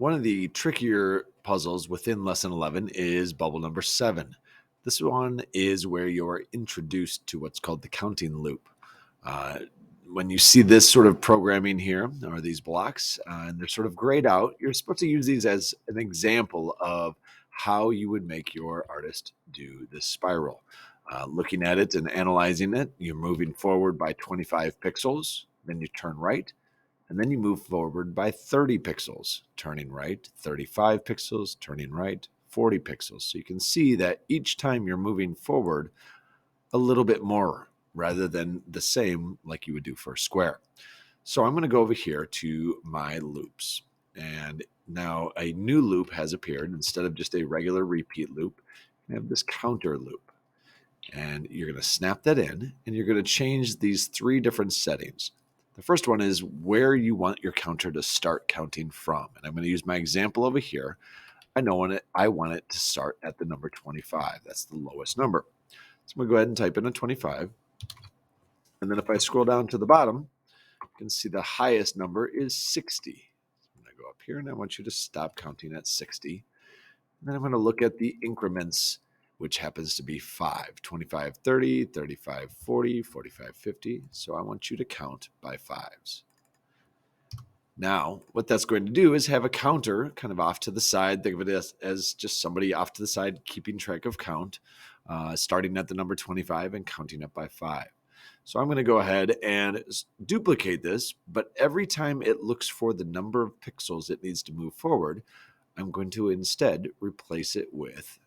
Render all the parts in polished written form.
One of the trickier puzzles within lesson 11 is bubble number 7. This one is where you're introduced to what's called the counting loop. Uh, when you see this sort of programming here, or these blocks, and they're sort of grayed out, you're supposed to use these as an example of how you would make your artist do this spiral. Looking at it and analyzing it, you're moving forward by 25 pixels, then you turn right, and then you move forward by 30 pixels, turning right, 35 pixels, turning right, 40 pixels. So you can see that each time you're moving forward a little bit more rather than the same like you would do for a square. So I'm going to go over here to my loops. And now a new loop has appeared. Instead of just a regular repeat loop, you have this counter loop. And you're going to snap that in, and you're going to change these 3 different settings. The first one is where you want your counter to start counting from. And I'm going to use my example over here. I want it to start at the number 25. That's the lowest number. So I'm going to go ahead and type in a 25. And then if I scroll down to the bottom, you can see the highest number is 60. I'm going to go up here, and I want you to stop counting at 60. And then I'm going to look at the increments, which happens to be 5, 25, 30, 35, 40, 45, 50. So I want you to count by 5s. Now, what that's going to do is have a counter kind of off to the side. Think of it as just somebody off to the side keeping track of count, starting at the number 25 and counting up by 5. So I'm going to go ahead and duplicate this, but every time it looks for the number of pixels it needs to move forward, I'm going to instead replace it with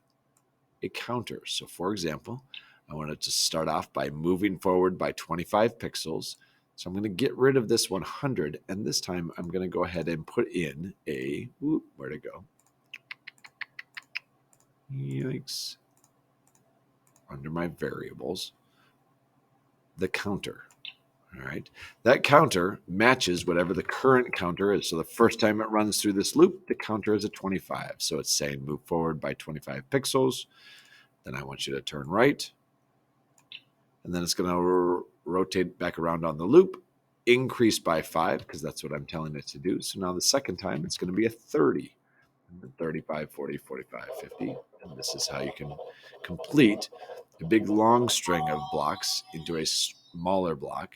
a counter. So for example, I want it to start off by moving forward by 25 pixels. So I'm going to get rid of this 100, and this time I'm going to go ahead and put in a, where'd it go? Yikes. Under my variables, the counter. All right. That counter matches whatever the current counter is. So the first time it runs through this loop, the counter is at 25. So it's saying move forward by 25 pixels. Then I want you to turn right. And then it's going to rotate back around on the loop, increase by 5, because that's what I'm telling it to do. So now the second time, it's going to be a 30. 35, 40, 45, 50. And this is how you can complete a big long string of blocks into a smaller block